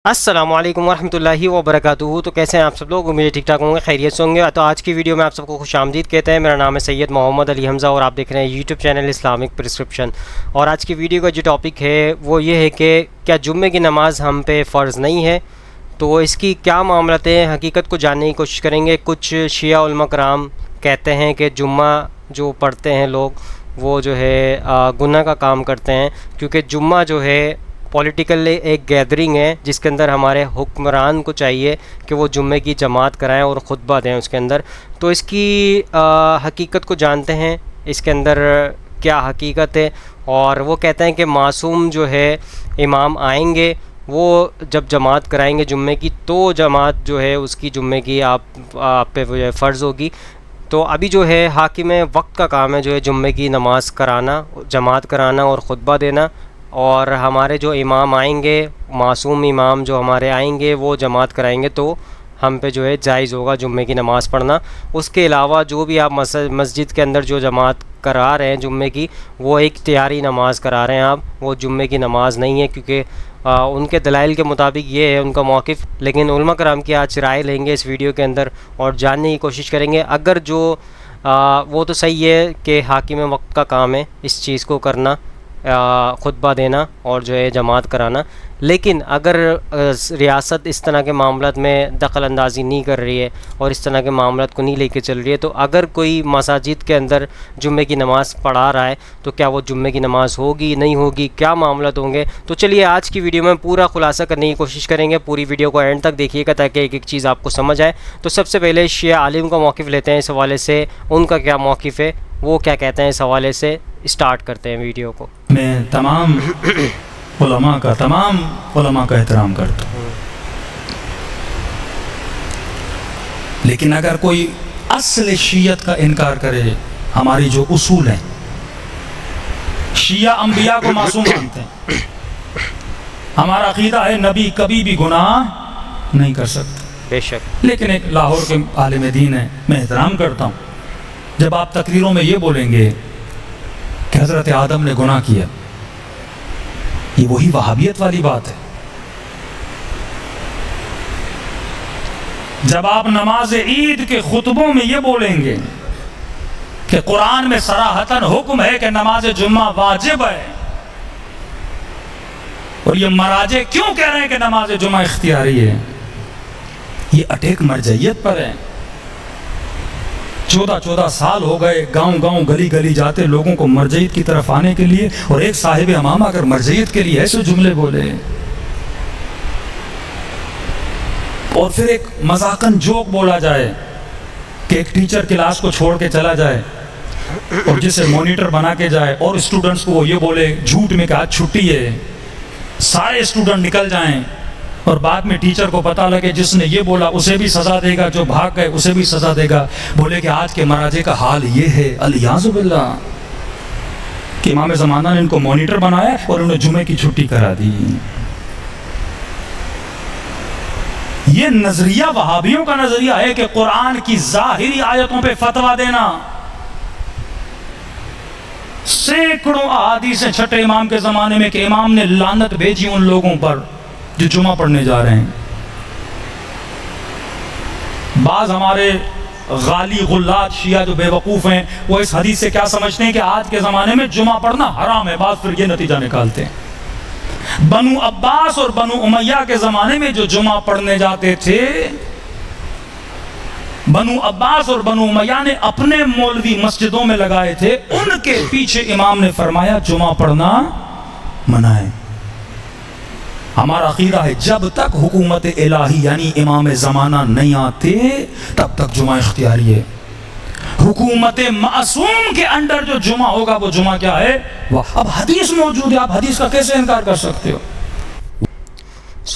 अस्सलामु अलैकुम वरहमतुल्लाहि वबरकातुहू। तो कैसे हैं आप सब लोग? उम्मीद ठीक ठाक होंगे, खैरियत से होंगे। तो आज की वीडियो में आप सबको खुश आमदीद कहते हैं। मेरा नाम है सैयद मोहम्मद अली हमज़ा और आप देख रहे हैं यूट्यूब चैनल इस्लामिक प्रिस्क्रिप्शन। और आज की वीडियो का जो टॉपिक है वो ये है कि क्या जुम्मे की नमाज़ हम पे फ़र्ज़ नहीं है, तो इसकी क्या मामलत है, हकीकत को जानने की कोशिश करेंगे। कुछ शिया उलमा कराम कहते हैं कि जुम्मा जो पढ़ते हैं लोग वो जो है गुनाह का काम करते हैं, क्योंकि जुम्मा जो है पॉलिटिकल एक गैदरिंग है जिसके अंदर हमारे हुक्मरान को चाहिए कि वो जुम्मे की जमात कराएं और ख़ुतबा दें उसके अंदर। तो इसकी हकीकत को जानते हैं, इसके अंदर क्या हकीकत है। और वो कहते हैं कि मासूम जो है इमाम आएंगे, वो जब जमात कराएंगे जुम्मे की, तो जमात जो है उसकी जुम्मे की आप पे जो है फ़र्ज़ होगी। तो अभी जो है हाकिम वक्त का काम है जो है जुम्मे की नमाज़ कराना, जमात कराना और ख़ुतबा देना। और हमारे जो इमाम आएंगे, मासूम इमाम जो हमारे आएंगे वो जमात कराएंगे, तो हम पे जो है जायज़ होगा जुम्मे की नमाज़ पढ़ना। उसके अलावा जो भी आप मस्जिद के अंदर जो जमात करा रहे हैं जुम्मे की, वो एक तैयारी नमाज़ करा रहे हैं आप, वो जुम्मे की नमाज़ नहीं है, क्योंकि उनके दलाइल के मुताबिक ये है उनका मौक़िफ़। लेकिन उलमा कराम की आज राय लेंगे इस वीडियो के अंदर और जानने की कोशिश करेंगे। अगर जो वो तो सही है कि हाकिम वक्त का काम है इस चीज़ को करना, ख़ुतबा देना और जो है जमात कराना, लेकिन अगर रियासत इस तरह के मामलात में दखल अंदाज़ी नहीं कर रही है और इस तरह के मामलात को नहीं लेके चल रही है, तो अगर कोई मसाजिद के अंदर जुम्मे की नमाज़ पढ़ा रहा है तो क्या वो जुम्मे की नमाज़ होगी नहीं होगी, क्या मामलात होंगे। तो चलिए आज की वीडियो में पूरा खुलासा करने की कोशिश करेंगे। पूरी वीडियो को एंड तक देखिएगा ताकि एक एक चीज़ आपको समझ आए। तो सबसे पहले शिया आलिम का मौक़िफ़ लेते हैं इस हवाले से, उनका क्या मौक़िफ़ है, वो क्या कहते हैं इस हवाले से। स्टार्ट करते हैं वीडियो को। मैं तमाम उलमा का एहतराम करता हूँ, लेकिन अगर कोई असल शियत का इनकार करे, हमारी जो उसूल हैं, शिया अंबिया को मासूम मानते हैं, हमारा अकीदा है नबी कभी भी गुनाह नहीं कर सकते। बेशक। लेकिन एक लाहौर के आलिम दीन है, मैं एहतराम करता हूँ, जब आप तकरीरों में ये बोलेंगे कि हज़रत आदम ने गुनाह किया, ये वही वहाबियत वाली बात है। जब आप नमाज ईद के खुतबों में ये बोलेंगे कि कुरान में सराहतन हुक्म है कि नमाज जुम्मा वाजिब है, और ये मराजे क्यों कह रहे हैं कि नमाज जुम्मा इख्तियारी है, ये अटैक मरजइयत पर है। 14 साल हो गए गांव गली गली जाते लोगों को मरजईत की तरफ आने के लिए, और एक साहिब इमाम अगर मरजईत के लिए ऐसे जुमले बोले और फिर एक मजाकन जोक बोला जाए कि एक टीचर क्लास को छोड़ के चला जाए और जिसे मॉनिटर बना के जाए और स्टूडेंट्स को वो ये बोले झूठ में कि आज छुट्टी है, सारे स्टूडेंट निकल जाएं और बाद में टीचर को पता लगे जिसने ये बोला उसे भी सज़ा देगा, जो भाग गए उसे भी सज़ा देगा। बोले कि आज के मराजे का हाल ये है अलियाज़ु बिल्लाह कि इमाम ज़माना ने इनको मॉनिटर बनाया और उन्हें जुमे की छुट्टी करा दी। ये नजरिया वहाबियों का नजरिया है कि कुरान की ज़ाहिरी आयतों पे फतवा देना। सैकड़ों अहादीसें छठे इमाम के ज़माने में कि इमाम ने लानत भेजी उन लोगों पर जो जुमा पढ़ने जा रहे हैं। बाज हमारे गाली गुल्लात शिया जो बेवकूफ़ हैं, वो इस हदीस से क्या समझते हैं कि आज के ज़माने में जुमा पढ़ना हराम है। बाज फिर ये नतीजा निकालते हैं, बनु अब्बास और बनु उमैया के ज़माने में जो जुमा पढ़ने जाते थे, बनु अब्बास और बनु उमैया ने अपने मौलवी मस्जिदों में लगाए थे, उनके पीछे इमाम ने फरमाया जुमा पढ़ना मना है। हमारा अकीदा है जब तक हुकूमत इलाही यानी इमाम ज़माना नहीं आते तब तक जुमा इख्तियारी है। हुकूमत मासूम के अंडर जो जुमा होगा वो जुमा क्या है, वाह। अब हदीस मौजूद है, आप हदीस का कैसे इनकार कर सकते हो।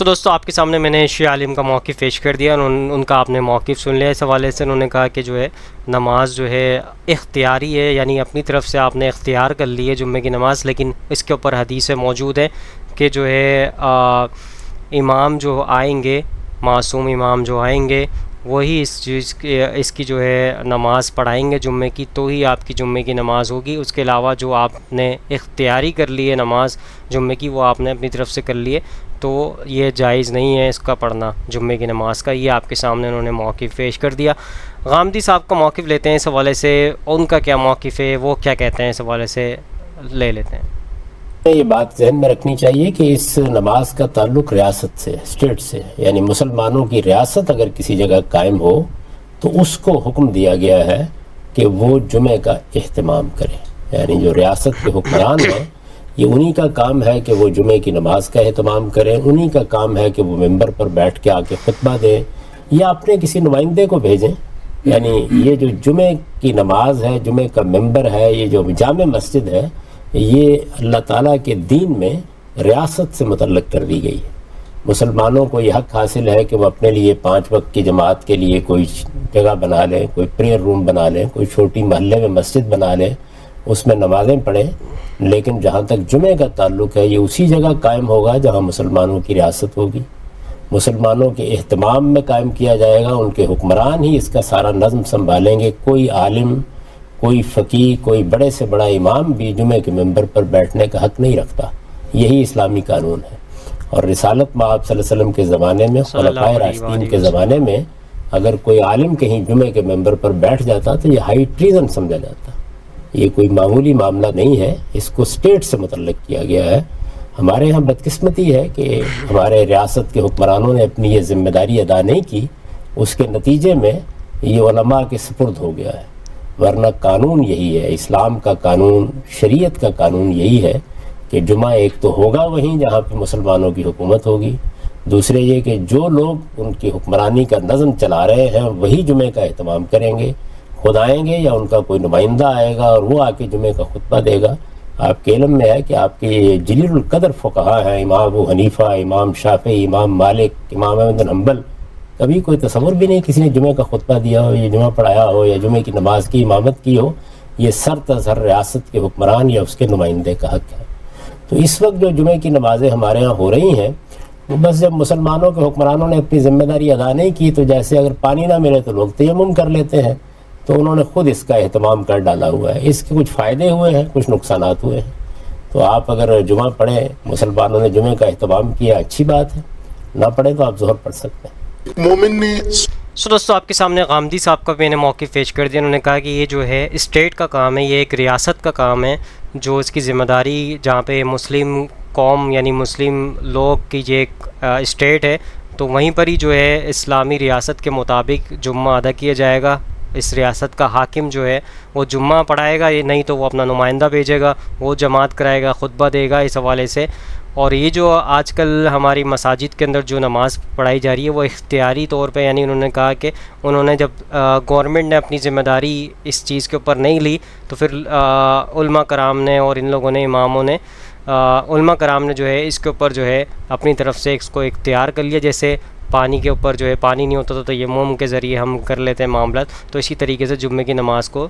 दोस्तों आपके सामने मैंने शिया आलिम का मौक़िफ़ पेश कर दिया, उनका आपने मौक़िफ़ सुन लिया। इस हवाले से उन्होंने कहा कि जो है नमाज जो है इख्तियारी है, यानी अपनी तरफ से आपने इख्तियार कर ली है जुम्मे की नमाज़, लेकिन इसके ऊपर हदीसें मौजूद है कि जो है इमाम जो आएंगे, मासूम इमाम जो आएंगे, وہی اس کی جو ہے نماز پڑھائیں گے جمعے کی، تو ہی آپ کی جمعے کی نماز ہوگی۔ اس کے علاوہ جو آپ نے اختیاری کر لی ہے نماز جمعے کی، وہ آپ نے اپنی طرف سے کر لی ہے، تو یہ جائز نہیں ہے اس کا پڑھنا جمعے کی نماز کا۔ یہ آپ کے سامنے انہوں نے موقف پیش کر دیا۔ غامدی صاحب کا موقف لیتے ہیں اس حوالے سے، ان کا کیا موقف ہے، وہ کیا کہتے ہیں اس حوالے سے، لے لیتے ہیں۔ یہ بات ذہن میں رکھنی چاہیے کہ اس نماز کا تعلق ریاست سے، اسٹیٹ سے، یعنی مسلمانوں کی ریاست اگر کسی جگہ قائم ہو تو اس کو حکم دیا گیا ہے کہ وہ جمعے کا اہتمام کرے۔ یعنی جو ریاست کے حکمران ہیں، یہ انہی کا کام ہے کہ وہ جمعے کی نماز کا اہتمام کریں، انہی کا کام ہے کہ وہ ممبر پر بیٹھ کے آ کے خطبہ دیں یا اپنے کسی نمائندے کو بھیجیں۔ یعنی یہ جو جمعے کی نماز ہے، جمعے کا ممبر ہے، یہ جو جامع مسجد ہے، یہ اللہ تعالیٰ کے دین میں ریاست سے متعلق کر دی گئی ہے۔ مسلمانوں کو یہ حق حاصل ہے کہ وہ اپنے لیے 5 وقت کی جماعت کے لیے کوئی جگہ بنا لیں، کوئی پریئر روم بنا لیں، کوئی چھوٹی محلے میں مسجد بنا لیں، اس میں نمازیں پڑھیں، لیکن جہاں تک جمعے کا تعلق ہے یہ اسی جگہ قائم ہوگا جہاں مسلمانوں کی ریاست ہوگی، مسلمانوں کے اہتمام میں قائم کیا جائے گا، ان کے حکمران ہی اس کا سارا نظم سنبھالیں گے۔ کوئی عالم، کوئی فقیہ، کوئی بڑے سے بڑا امام بھی جمعے کے ممبر پر بیٹھنے کا حق نہیں رکھتا۔ یہی اسلامی قانون ہے۔ اور رسالت مآب صلی اللہ علیہ وسلم کے زمانے میں، خلفائے راشدین کے زمانے میں، اگر کوئی عالم کہیں جمعے کے ممبر پر بیٹھ جاتا تو یہ ہائی ٹریزن سمجھا جاتا۔ یہ کوئی معمولی معاملہ نہیں ہے، اس کو اسٹیٹ سے متعلق کیا گیا ہے۔ ہمارے ہاں بدقسمتی ہے کہ ہمارے ریاست کے حکمرانوں نے اپنی یہ ذمہ داری ادا نہیں کی، اس کے نتیجے میں یہ علماء کے سپرد ہو گیا ہے۔ ورنہ قانون یہی ہے، اسلام کا قانون، شریعت کا قانون یہی ہے کہ جمعہ ایک تو ہوگا وہیں جہاں پہ مسلمانوں کی حکومت ہوگی، دوسرے یہ کہ جو لوگ ان کی حکمرانی کا نظم چلا رہے ہیں وہی جمعے کا اہتمام کریں گے، خود آئیں گے یا ان کا کوئی نمائندہ آئے گا اور وہ آ کے جمعے کا خطبہ دے گا۔ آپ کے علم میں ہے کہ آپ کے جلیل القدر فقہا ہیں، امام ابو حنیفہ، امام شافعی، امام مالک، امام احمد بن حنبل، کبھی کوئی تصور بھی نہیں کسی نے جمعے کا خطبہ دیا ہو یا جمعہ پڑھایا ہو یا جمعے کی نماز کی امامت کی ہو۔ یہ سر تسر ریاست کے حکمران یا اس کے نمائندے کا حق ہے۔ تو اس وقت جو جمعے کی نمازیں ہمارے ہاں ہو رہی ہیں، وہ بس جب مسلمانوں کے حکمرانوں نے اپنی ذمہ داری ادا نہیں کی تو جیسے اگر پانی نہ ملے تو لوگ تیمم کر لیتے ہیں، تو انہوں نے خود اس کا اہتمام کر ڈالا ہوا ہے۔ اس کے کچھ فائدے ہوئے ہیں، کچھ نقصانات ہوئے ہیں۔ تو آپ اگر جمعہ پڑھیں، مسلمانوں نے جمعے کا اہتمام کیا، اچھی بات ہے، نہ پڑھیں تو آپ ظہر پڑھ سکتے ہیں۔ مومن نے دوستو آپ کے سامنے غامدی صاحب کا میں نے موقف پیش کر دیا۔ انہوں نے کہا کہ یہ جو ہے اسٹیٹ کا کام ہے، یہ ایک ریاست کا کام ہے، جو اس کی ذمہ داری جہاں پہ مسلم قوم یعنی مسلم لوگ کی یہ ایک اسٹیٹ ہے، تو وہیں پر ہی جو ہے اسلامی ریاست کے مطابق جمعہ ادا کیا جائے گا۔ اس ریاست کا حاکم جو ہے وہ جمعہ پڑھائے گا، یہ نہیں تو وہ اپنا نمائندہ بھیجے گا، وہ جماعت کرائے گا، خطبہ دے گا اس حوالے سے۔ اور یہ جو آج کل ہماری مساجد کے اندر جو نماز پڑھائی جا رہی ہے وہ اختیاری طور پہ، یعنی انہوں نے کہا کہ انہوں نے جب گورنمنٹ نے اپنی ذمہ داری اس چیز کے اوپر نہیں لی تو پھر علماء کرام نے اور ان لوگوں نے، اماموں نے، علماء کرام نے جو ہے اس کے اوپر جو ہے اپنی طرف سے اس کو اختیار کر لیا۔ جیسے پانی کے اوپر جو ہے پانی نہیں ہوتا تو تیمم کے ذریعے ہم کر لیتے ہیں معاملات، تو اسی طریقے سے جمعے کی نماز کو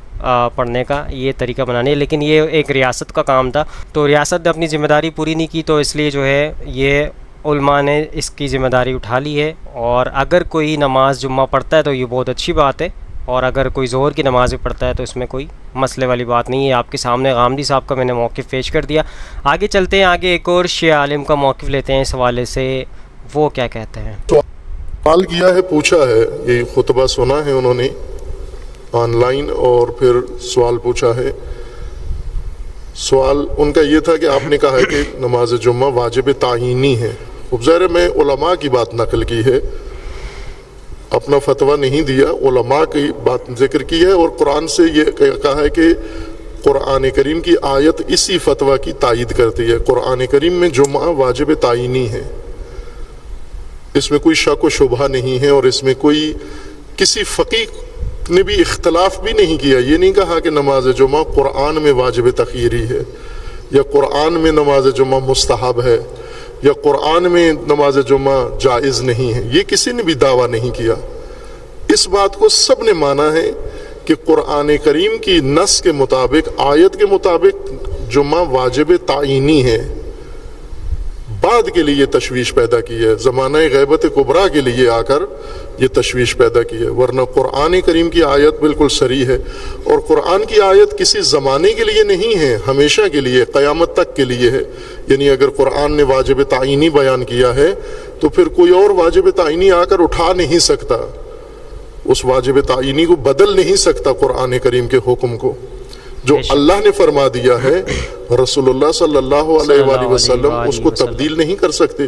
پڑھنے کا یہ طریقہ بنانے، لیکن یہ ایک ریاست کا کام تھا، تو ریاست نے اپنی ذمہ داری پوری نہیں کی، تو اس لیے جو ہے یہ علماء نے اس کی ذمہ داری اٹھا لی ہے۔ اور اگر کوئی نماز جمعہ پڑھتا ہے تو یہ بہت اچھی بات ہے، اور اگر کوئی ظہر کی نماز بھی پڑھتا ہے تو اس میں کوئی مسئلے والی بات نہیں ہے۔ آپ کے سامنے غامدی صاحب کا میں نے موقف پیش کر دیا۔ آگے چلتے ہیں، آگے ایک اور شیعہ عالم کا موقف لیتے ہیں اس حوالے سے، وہ کیا کہتے ہیں۔ سوال کیا ہے، پوچھا ہے، یہ خطبہ سنا ہے انہوں نے آن لائن اور پھر سوال پوچھا ہے۔ سوال ان کا یہ تھا کہ آپ نے کہا ہے کہ نماز جمعہ واجب تعینی ہے۔ اب ظاہر ہے میں علماء کی بات نقل کی ہے، اپنا فتویٰ نہیں دیا، علماء کی بات ذکر کی ہے، اور قرآن سے یہ کہا ہے کہ قرآن کریم کی آیت اسی فتویٰ کی تائید کرتی ہے۔ قرآن کریم میں جمعہ واجب تعینی ہے، اس میں کوئی شک و شبہ نہیں ہے، اور اس میں کوئی کسی فقیہ نے بھی اختلاف بھی نہیں کیا۔ یہ نہیں کہا کہ نماز جمعہ قرآن میں واجب تخییری ہے، یا قرآن میں نماز جمعہ مستحب ہے، یا قرآن میں نماز جمعہ جائز نہیں ہے، یہ کسی نے بھی دعویٰ نہیں کیا۔ اس بات کو سب نے مانا ہے کہ قرآن کریم کی نص کے مطابق، آیت کے مطابق جمعہ واجب تعینی ہے۔ بعد کے لیے تشویش پیدا کی ہے، زمانہ غیبت کبریٰ کے لیے آ کر یہ تشویش پیدا کی ہے، ورنہ قرآن کریم کی آیت بالکل صریح ہے، اور قرآن کی آیت کسی زمانے کے لیے نہیں ہے، ہمیشہ کے لیے، قیامت تک کے لیے ہے۔ یعنی اگر قرآن نے واجب تعینی بیان کیا ہے تو پھر کوئی اور واجب تعینی آ کر اٹھا نہیں سکتا، اس واجب تعینی کو بدل نہیں سکتا قرآن کریم کے حکم کو۔ جو اللہ نے فرما دیا ہے رسول اللہ صلی اللہ علیہ وآلہ وسلم اس کو تبدیل نہیں کر سکتے،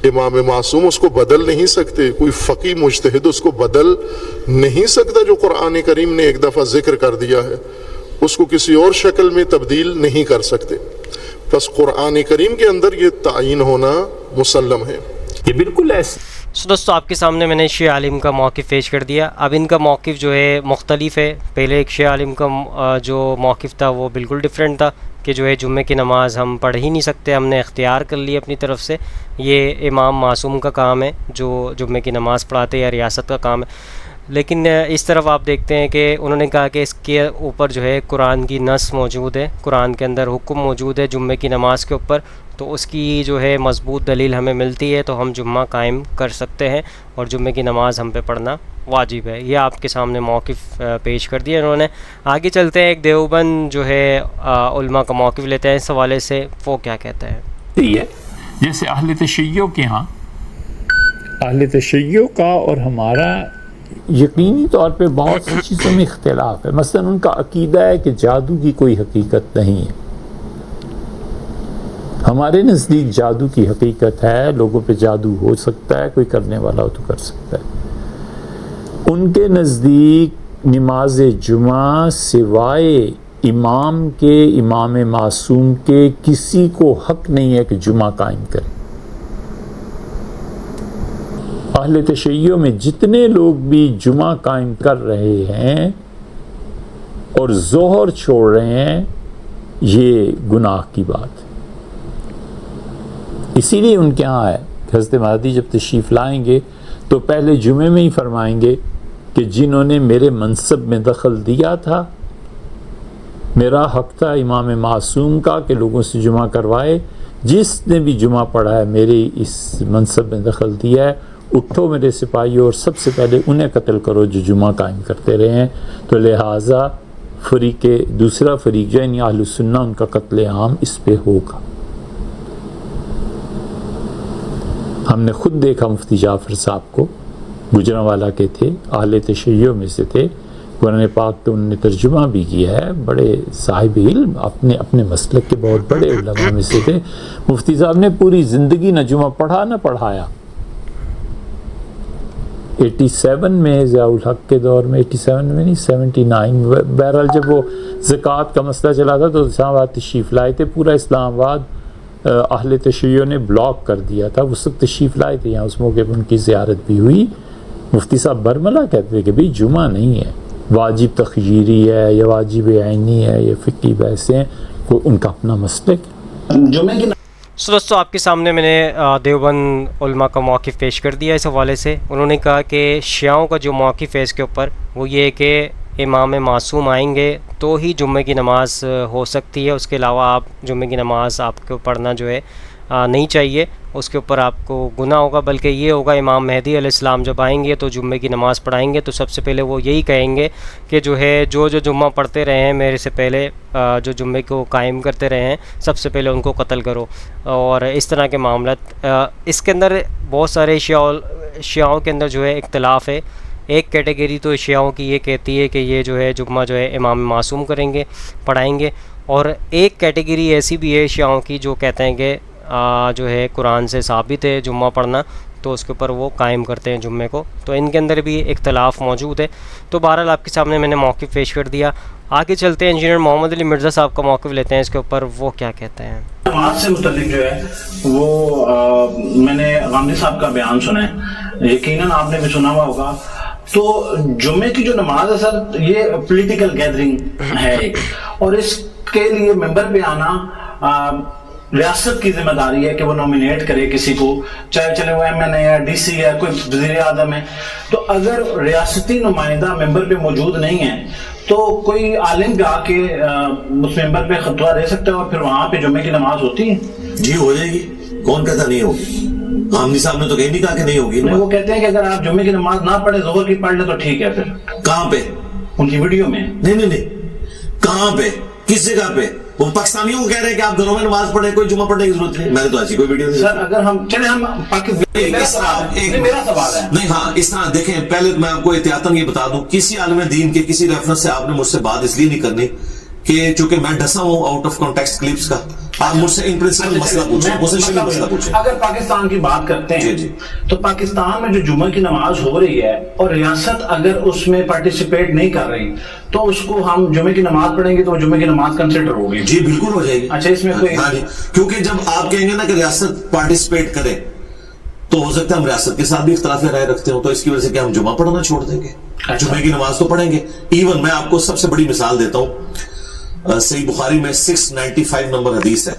امام معصوم اس کو بدل نہیں سکتے، کوئی فقی مجتہد اس کو بدل نہیں سکتا۔ جو قرآن کریم نے ایک دفعہ ذکر کر دیا ہے اس کو کسی اور شکل میں تبدیل نہیں کر سکتے۔ بس قرآن کریم کے اندر یہ تعین ہونا مسلم ہے۔ یہ بالکل ایسے دوستو آپ کے سامنے میں نے شیعہ عالم کا موقف پیش کر دیا۔ اب ان کا موقف جو ہے مختلف ہے۔ پہلے ایک شیعہ عالم کا جو موقف تھا وہ بالکل ڈیفرنٹ تھا کہ جو ہے جمعے کی نماز ہم پڑھ ہی نہیں سکتے، ہم نے اختیار کر لی اپنی طرف سے، یہ امام معصوم کا کام ہے جو جمعے کی نماز پڑھاتے یا ریاست کا کام ہے۔ لیکن اس طرف آپ دیکھتے ہیں کہ انہوں نے کہا کہ اس کے اوپر جو ہے قرآن کی نص موجود ہے، قرآن کے اندر حکم موجود ہے جمعے کی نماز کے اوپر، تو اس کی جو ہے مضبوط دلیل ہمیں ملتی ہے تو ہم جمعہ قائم کر سکتے ہیں اور جمعے کی نماز ہم پہ پڑھنا واجب ہے۔ یہ آپ کے سامنے موقف پیش کر دیا انہوں نے۔ آگے چلتے ہیں، ایک دیوبند جو ہے علماء کا موقف لیتے ہیں اس حوالے سے، وہ کیا کہتا ہے؟ جیسے اہل تشیع کے ہاں، اہل تشیع کا اور ہمارا یقینی طور پہ بہت سی چیزوں میں اختلاف ہے۔ مثلا ان کا عقیدہ ہے کہ جادو کی کوئی حقیقت نہیں ہے، ہمارے نزدیک جادو کی حقیقت ہے، لوگوں پہ جادو ہو سکتا ہے، کوئی کرنے والا ہو تو کر سکتا ہے۔ ان کے نزدیک نماز جمعہ سوائے امام کے، امام معصوم کے، کسی کو حق نہیں ہے کہ جمعہ قائم کرے۔ اہل تشیع میں جتنے لوگ بھی جمعہ قائم کر رہے ہیں اور ظہر چھوڑ رہے ہیں، یہ گناہ کی بات ہے۔ اسی لیے ان کے ہاں ہے کہ حضرت مہدی جب تشریف لائیں گے تو پہلے جمعے میں ہی فرمائیں گے کہ جنہوں نے میرے منصب میں دخل دیا تھا، میرا حق تھا امام معصوم کا کہ لوگوں سے جمعہ کروائے، جس نے بھی جمعہ پڑھا ہے میرے اس منصب میں دخل دیا ہے، اٹھو میرے سپاہیوں اور سب سے پہلے انہیں قتل کرو جو جمعہ قائم کرتے رہے ہیں۔ تو لہٰذا دوسرا فریق جو یعنی اہل سنہ، ان کا قتل عام اس پہ ہوگا۔ ہم نے خود دیکھا مفتی جعفر صاحب کو، گجرانوالہ کے تھے، اہل تشیع میں سے تھے، قرآن پاک تو انہوں نے ترجمہ بھی کیا ہے، بڑے صاحب علم، اپنے مسلک کے بہت بڑے علماء میں سے تھے۔ مفتی صاحب نے پوری زندگی نہ جمعہ پڑھا نہ پڑھایا۔ 87 میں ضیاء الحق کے دور میں، 87 میں نہیں 79، بہرحال جب وہ زکوٰۃ کا مسئلہ چلا تھا تو اسلام آباد تشریف لائے تھے، پورا اسلام آباد اہل تشیع نے بلاک کر دیا تھا، وہ سب تشریف لائے تھے یہاں، اس موقع پر ان کی زیارت بھی ہوئی۔ مفتی صاحب برملا کہتے تھے کہ بھئی جمعہ نہیں ہے، واجب تخییری ہے یا واجب عینی ہے یا فقہی بحثیں ہیں، وہ ان کا اپنا مسلک ہے۔ جمعے کی دوستو آپ کے سامنے میں نے دیوبند علماء کا موقف پیش کر دیا اس حوالے سے۔ انہوں نے کہا کہ شیعوں کا جو موقف ہے اس کے اوپر وہ یہ ہے کہ امام معصوم آئیں گے تو ہی جمعے کی نماز ہو سکتی ہے، اس کے علاوہ آپ جمعے کی نماز آپ کو پڑھنا جو ہے نہیں چاہیے، اس کے اوپر آپ کو گناہ ہوگا، بلکہ یہ ہوگا امام مہدی علیہ السلام جب آئیں گے تو جمعے کی نماز پڑھائیں گے تو سب سے پہلے وہ یہی کہیں گے کہ جو ہے جو جمعہ پڑھتے رہے ہیں میرے سے پہلے، جو جمعے کو قائم کرتے رہے ہیں، سب سے پہلے ان کو قتل کرو، اور اس طرح کے معاملات۔ اس کے اندر بہت سارے شیعوں کے اندر جو ہے اختلاف ہے۔ ایک کیٹیگری تو شیعوں کی یہ کہتی ہے کہ یہ جو ہے جمعہ جو ہے امام معصوم کریں گے، پڑھائیں گے، اور ایک کیٹیگری ایسی بھی ہے شیعوں کی جو کہتے ہیں کہ جو ہے قرآن سے ثابت ہے جمعہ پڑھنا، تو اس کے اوپر وہ قائم کرتے ہیں جمعے کو، تو ان کے اندر بھی اختلاف موجود ہے۔ تو بہرحال آپ کے سامنے میں نے موقف پیش کر دیا۔ آگے چلتے ہیں، انجینئر محمد علی مرزا صاحب کا موقف لیتے ہیں اس کے اوپر، وہ کیا کہتے ہیں؟ نماز سے متعلق جو ہے وہ میں نے غامدی صاحب کا بیان سنا ہے، یقیناً آپ نے بھی سنا ہوا ہوگا۔ تو جمعے کی جو نماز ہے سر، یہ پولیٹیکل گیدرنگ ہے اور اس کے لیے ممبر پہ آنا ریاست کی ذمہ داری ہے کہ وہ نومینیٹ کرے کسی کو، چاہے چلے وہ ایم این اے ہے، ڈی سی ہے، کوئی وزیر اعظم ہے۔ تو اگر ریاستی نمائندہ ممبر پہ موجود نہیں ہے تو کوئی عالم بھی آ کے اس ممبر پہ خطبہ دے سکتا ہے اور پھر وہاں پہ جمعے کی نماز ہوتی ہے؟ جی ہو جائے گی، کون کہتا نہیں ہوگی۔ आमनी साहब ने तो कहीं नहीं कहा कि नहीं होगी वो कहते हैं कि अगर आप जुम्मे की नमाज ना पढ़े जोहर की पढ़ ले तो ठीक है। फिर कहाँ पे? उनकी वीडियो में। नहीं, कहाँ पे, किस जगह पे? वो पाकिस्तानियों को कह रहे हैं कि आप घरों में नमाज पढ़े, कोई जुम्मा पढ़ने की जरूरत नहीं। मैंने तो ऐसी कोई वीडियो नहीं। सर अगर हम चले हम पाकिस्तान, मेरा सवाल है। नहीं, हाँ, इस तरह देखें, पहले मैं आपको एहतियातन ये बता दूं, किसी आलिम दीन के किसी रेफरेंस से आपने मुझसे बात इसलिए नहीं करनी कि चूंकि मैं डसा हूं आउट ऑफ कॉन्टेक्स्ट क्लिप्स का, आप मुझसे इन प्रिंसिपल मसला पूछें, मुझसे शुरू मसला पूछें। अगर पाकिस्तान की बात करते हैं जी। तो पाकिस्तान में जो जुम्मे की नमाज हो रही है और रियासत अगर उसमें पार्टिसिपेट नहीं कर रही तो उसको हम जुम्मे की नमाज पढ़ेंगे तो जुम्मे की नमाज कंसिडर होगी? जी बिल्कुल हो जाएगी। अच्छा, इसमें कोई? हाँ जी, क्योंकि जब आप कहेंगे ना कि रियासत पार्टिसिपेट करे तो हो सकता है हम रियासत के साथ भी इख्तिलाफ राय रखते हो, तो इसकी वजह से क्या हम जुम्मा पढ़ना छोड़ देंगे? जुम्मे की नमाज तो पढ़ेंगे। इवन मैं आपको सबसे बड़ी मिसाल देता हूं, सही बुखारी में 695 नंबर हदीस है।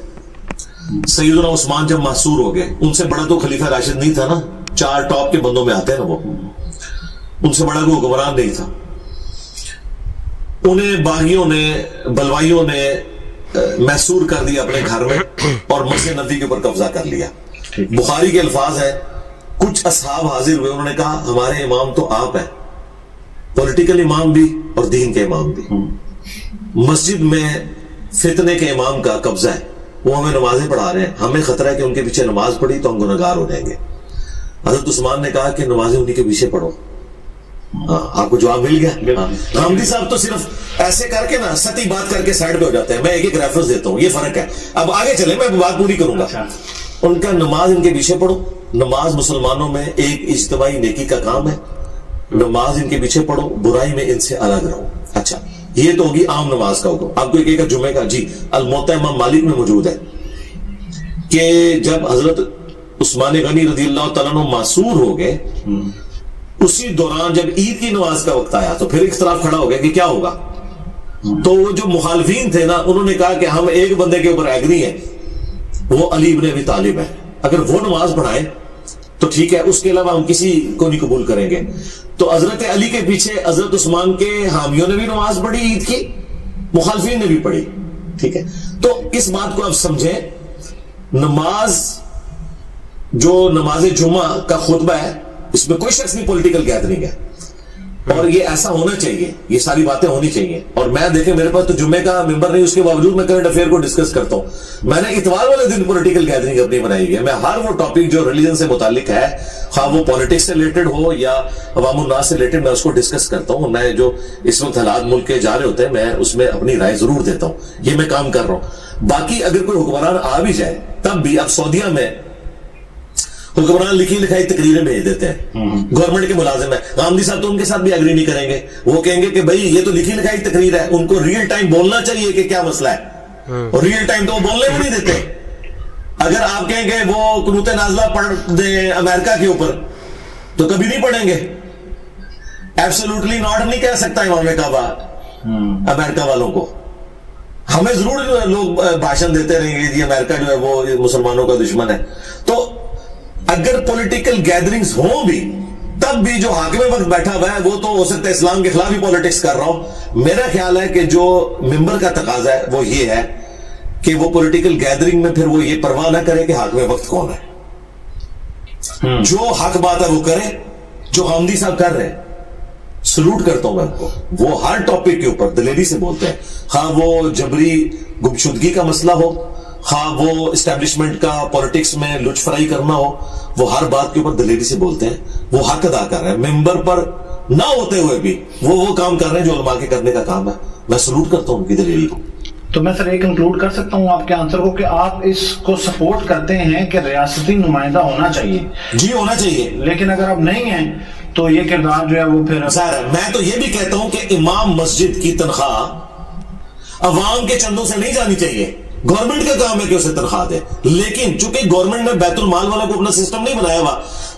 सैयदना उस्मान जब मासूर हो गए, उनसे बड़ा तो खलीफा राशिद नहीं था ना, 4 टॉप के बंदों में आते हैं ना वो, उनसे बड़ा कोई हुक्मरान नहीं था। उन्हें बागियों ने, बलवाइयों ने मैसूर कर दिया अपने घर में और मस्जिद नबी के ऊपर कब्जा कर लिया। बुखारी के अल्फाज है, कुछ असहाब हाजिर हुए, उन्होंने कहा हमारे इमाम तो आप हैं, पॉलिटिकल इमाम भी और दीन के इमाम भी। मस्जिद में फितने के इमाम का कब्जा है, वो हमें नमाजें पढ़ा रहे हैं, हमें खतरा है कि उनके पीछे नमाज पढ़ी तो हम गुनहगार हो जाएंगे। हजरत उस्मान ने कहा कि नमाजें उन्हीं के पीछे पढ़ो। हाँ, आपको जवाब मिल गया। गांधी साहब तो सिर्फ ऐसे करके ना सती बात करके साइड पे हो जाते हैं। मैं एक रेफरेंस देता हूं, ये फर्क है। अब आगे चले, मैं बात पूरी करूंगा। उनका नमाज इनके पीछे पढ़ो, नमाज मुसलमानों में एक इज्तिमाई नेकी का काम है, नमाज इनके पीछे पढ़ो, बुराई में इनसे अलग रहो। अच्छा, ये तो होगी आम नमाज का हुक्म। आपको एक जुम्मे का जी अल-मुअत्ता इमाम मालिक में मौजूद है कि जब हजरत उस्मान गनी रज़ियल्लाहु तआला अन्हु मासूर हो गए, उसी दौरान जब ईद की नमाज का वक्त आया तो फिर इख्तिलाफ खड़ा हो गया कि क्या होगा। तो वो जो मुखालिफीन थे ना, उन्होंने कहा कि हम एक बंदे के ऊपर एग्री हैं, वो अली इब्न अबी तालिब है, अगर वो नमाज पढ़ाए तो ठीक है, उसके अलावा हम किसी को नहीं कबूल करेंगे। तो हजरत अली के पीछे हजरत उस्मान के हामियों ने भी नमाज पढ़ी ईद की, मुखालिफीन ने भी पढ़ी। ठीक है, तो इस बात को आप समझें, नमाज जो नमाज जुम्मा का खुतबा है, इसमें कोई शख्स नहीं पॉलिटिकल गैदरिंग है, और ये ऐसा होना चाहिए, ये सारी बातें होनी चाहिए। और मैं देखें, मेरे पास तो जुम्मे का मेंबर नहीं, उसके बावजूद मैं करंट अफेयर को डिस्कस करता हूं। मैंने इतवार वाले दिन पॉलिटिकल गैदरिंग अपनी बनाई है। मैं हर वो टॉपिक जो रिलीजन से मुतालिक है, खा वो पॉलिटिक्स से रिलेटेड हो या अवामुन्नास से रिलेटेड, मैं उसको डिस्कस करता हूं। मैं जो इस वक्त हालात मुल्क के जा रहे होते हैं, मैं उसमें अपनी राय जरूर देता हूं। ये मैं काम कर रहा हूं। बाकी अगर कोई हुक्मरान आ भी जाए तब भी, अब सऊदीया में हुक्मरान लिखी लिखाई तकरीरें भेज देते हैं, गवर्नमेंट के मुलाजिम है। गांधी साहब तो उनके साथ भी एग्री नहीं करेंगे, वो कहेंगे कि भाई ये तो लिखी लिखाई तकरीर है, उनको रियल टाइम बोलना चाहिए कि क्या मसला है, और रियल टाइम तो वो बोलने भी नहीं देते। अगर आप कहेंगे वो कुनूत नाज़िला पढ़ दे अमेरिका के ऊपर, तो कभी नहीं पढ़ेंगे। एब्सोल्युटली नॉट नहीं कह सकता इमाम काबा अमेरिका वालों को। हमें जरूर लोग भाषण देते रहेंगे जी अमेरिका जो है वो मुसलमानों का दुश्मन है। तो अगर पॉलिटिकल गैदरिंग्स हो भी, तब भी जो हाकिम वक्त बैठा हुआ है वो तो हो सकता है इस्लाम के खिलाफ ही पॉलिटिक्स कर रहा हूं। मेरा ख्याल है कि जो मेंबर का तकाजा है वो ये है कि वो पॉलिटिकल गैदरिंग में फिर वो ये परवाह ना करे कि हाकिम वक्त कौन है। जो हक बात है वो करे, जो गांधी साहब कर रहे हैं, सलूट करता हूं मैं उनको। वो हर टॉपिक के ऊपर दलेरी से बोलते हैं, हाँ वो जबरी गुमशुदगी का मसला हो, हाँ वो इस्टेब्लिशमेंट का पॉलिटिक्स में लुचफराई करना हो, वो हर बात के ऊपर दलेरी से बोलते हैं। वो हक अदा कर रहे हैं, मेंबर पर ना होते हुए भी वो काम कर रहे हैं जो उलमा के करने का काम है। मैं सलूट करता हूं उनकी दलेरी को। तो मैं सर ये कंक्लूड कर सकता हूं आपके आंसर को कि आप इसको सपोर्ट करते हैं कि रियासती नुमाइंदा होना चाहिए? जी होना चाहिए, लेकिन अगर आप नहीं है तो ये किरदार जो है वो फिर सर, मैं तो ये भी कहता हूं कि इमाम मस्जिद की तनख्वाह अवाम के चंदों से नहीं जानी चाहिए। गवर्नमेंट का काम है कि उसे तनख्वाह दे, लेकिन चूंकि गवर्नमेंट ने बैतुल माल वाला को अपना सिस्टम नहीं बनाया हुआ,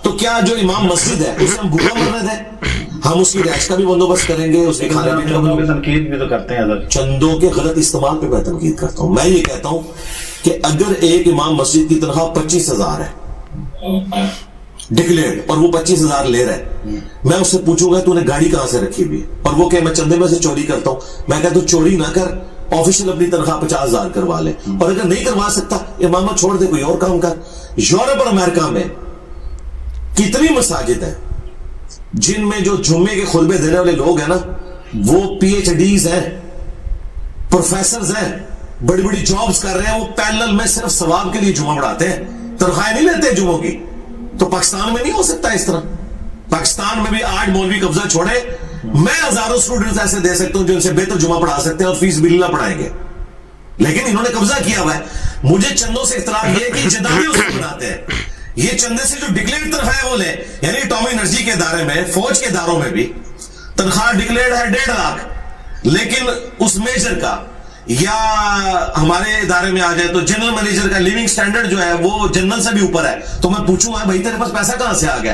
तो क्या जो इमाम मस्जिद है उसे हम भूखा मरने दें? हम उसकी रैश का भी बंदोबस्त करेंगे, उसके खाने पीने का बंदोबस्त। तनकीद भी तो करते हैं सर, चंदों के गलत इस्तेमाल पे मैं तनकीद करता हूं। मैं ये कहता हूं कि अगर एक इमाम मस्जिद की तनख्वाह 25,000 है डिक्लेयर्ड, और वो 25,000 ले रहा है, मैं उससे पूछूंगा तूने गाड़ी कहां से रखी हुई है, और वो कहे मैं चंदे में से चोरी करता हूं, मैं कहता हूं चोरी ना कर, ऑफिशियल अपनी तनख्वाह 50,000 करवा ले, और अगर नहीं करवा सकता इमामत छोड़ दे, कोई और काम कर। यूरोप और अमेरिका में कितनी मसाजिद है जिनमें जो जुम्मे के खुतबे देने वाले लोग हैं ना, वो PhDs हैं, प्रोफेसर हैं, बड़ी बड़ी जॉब्स कर रहे हैं, वो पैरेलल में सिर्फ सवाब के लिए जुम्मा पढ़ाते हैं, तनख्वाहें नहीं लेते जुम्मों की। तो पाकिस्तान में नहीं हो सकता इस तरह। पाकिस्तान में भी आज मौलवी कब्जा छोड़े, मैं हजारों स्टूडेंट्स ऐसे दे सकता हूं जो इनसे बेहतर जुम्मा पढ़ा सकते हैं और फीस बिल्ला पढ़ाएंगे, लेकिन इन्होंने कब्जा किया हुआ है। मुझे चंदों से इख्तलाफ ये है कि जदावी उसको बनाते हैं, ये चंदे से जो डिक्लेयर्ड तनख्वाह वो ले, यानी एटॉमिक एनर्जी के इदारे में, फौज के इदारों में भी तनख्वाह डिक्लेयर्ड है 1.5 लाख, लेकिन उस मेजर का या हमारे इदारे में आ जाए तो जनरल मैनेजर का लिविंग स्टैंडर्ड जो है वो जनरल से भी ऊपर है। तो मैं पूछूंगा भाई तेरे पास पैसा कहां से आ गया,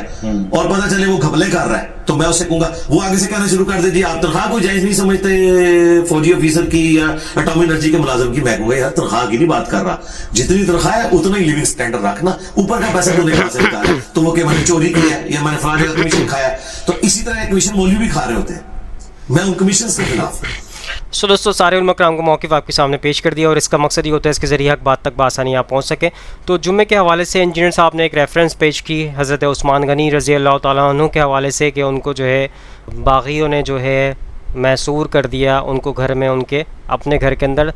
और पता चले वो घपले कर रहा है, तो मैं उससे कहूंगा, वो आगे से कहना शुरू कर दे जी आप तनख्वाह को जायज नहीं समझते फौजी ऑफिसर की या एटॉमिक एनर्जी के मुलाजिम की। मैं कहूंगा यार तनख्वाह की नहीं बात कर रहा, जितनी तनख्वाह है उतना ही लिविंग स्टैंडर्ड रखना, ऊपर का पैसा तूने कहां से निकाला, तो वो मैंने चोरी किया है या मैंने फलाने का कमीशन खाया। तो इसी तरह कमीशन मौलवी भी खा रहे होते हैं, मैं उन कमीशन के खिलाफ हूं। सो दोस्तों, सारे उलमा कराम का मौक़िफ़ आपके सामने पेश कर दिया, और इसका मकसद ये होता है इसके ज़रिए हक बात तक बआसानी आप पहुँच सकें। तो जुम्मे के हवाले से इंजीनियर साहब ने एक रेफरेंस पेश की हज़रत उस्मान गनी रज़ी अल्लाह तआला अन्हु के हवाले से, कि उनको जो है बाग़ियों ने जो है मैसूर कर दिया उनको घर में, उनके अपने घर के अंदर।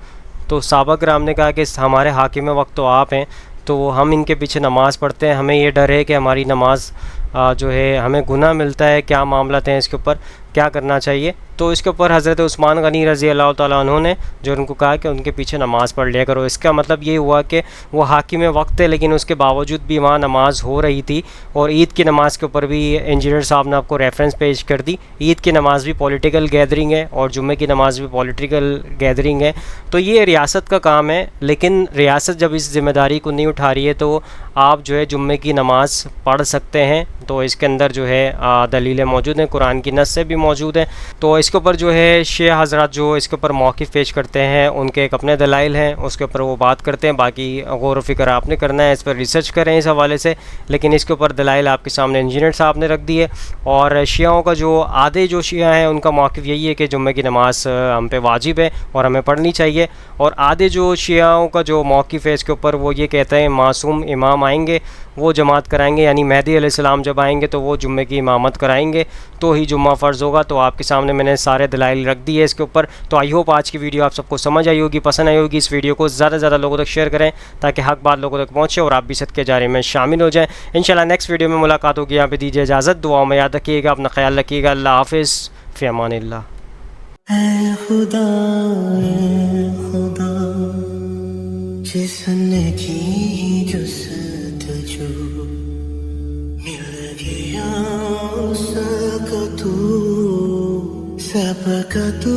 तो सहाबा किराम ने कहा कि हमारे हाकिम वक्त तो आप हैं, तो हम इनके पीछे नमाज़ पढ़ते हैं, हमें ये डर है कि हमारी नमाज जो है हमें गुनाह मिलता है, क्या मामलात हैं इसके ऊपर, क्या करना चाहिए। तो इसके ऊपर हज़रत उस्मान गनी रज़ी अल्लाह तआला अन्हु ने जो उनको कहा कि उनके पीछे नमाज़ पढ़ लिया करो। इसका मतलब ये हुआ कि वो हाकिम वक्त है, लेकिन उसके बावजूद भी वहाँ नमाज़ हो रही थी। और ईद की नमाज़ के ऊपर भी इंजीनियर साहब ने आपको रेफरेंस पेश कर दी। ईद की नमाज़ भी पॉलिटिकल गैदरिंग है और जुम्मे की नमाज़ भी पॉलिटिकल गैदरिंग है। तो ये रियासत का काम है, लेकिन रियासत जब इस ज़िम्मेदारी को नहीं उठा रही है तो आप जो है जुम्मे की नमाज़ पढ़ सकते हैं। तो इसके अंदर जो है दलीलें मौजूद हैं, कुरान की नस से भी मौजूद हैं। तो इसके ऊपर जो है शिया हज़रात जो इसके ऊपर मौक़िफ़ पेश करते हैं, उनके एक अपने दलाइल हैं, उसके ऊपर वो बात करते हैं। बाकी गौर व फ़िक्र आपने करना है, इस पर रिसर्च करें इस हवाले से, लेकिन इसके ऊपर दलाइल आपके सामने इंजीनियर साहब ने रख दिए। और शियाओं का जो आधे जो शिया हैं उनका मौक़िफ़ यही है कि जुम्मे की नमाज़ हम पे वाजिब है और हमें पढ़नी चाहिए। और आधे जो शियाओं का जो मौक़िफ़ है इसके ऊपर वो ये कहते हैं मासूम इमाम आएंगे, वो जमात कराएंगे, यानी मेहदी अलैहिस्सलाम जब आएंगे तो वो जुम्मे की इमामत कराएंगे, तो ही जुम्मा फ़र्ज़ होगा। तो आपके सामने मैंने सारे दलाइल रख दिए इसके ऊपर। तो आई होप आज की वीडियो आप सबको समझ आई होगी, पसंद आई होगी। इस वीडियो को ज़्यादा से ज़्यादा लोगों तक शेयर करें ताकि हक बात लोगों तक पहुँचे और आप भी सदके जारी में शामिल हो जाएँ। इंशाल्लाह नेक्स्ट वीडियो में मुलाकात होगी। यहाँ पे दीजिए इजाज़त, दुआओं में याद रखिएगा, अपना ख्याल रखिएगा। अल्लाह हाफ़िज़, फ़ी अमानिल्लाह। ऐ खुदा जिसने की जुस्तजू मिल गया उसका तू सबका तू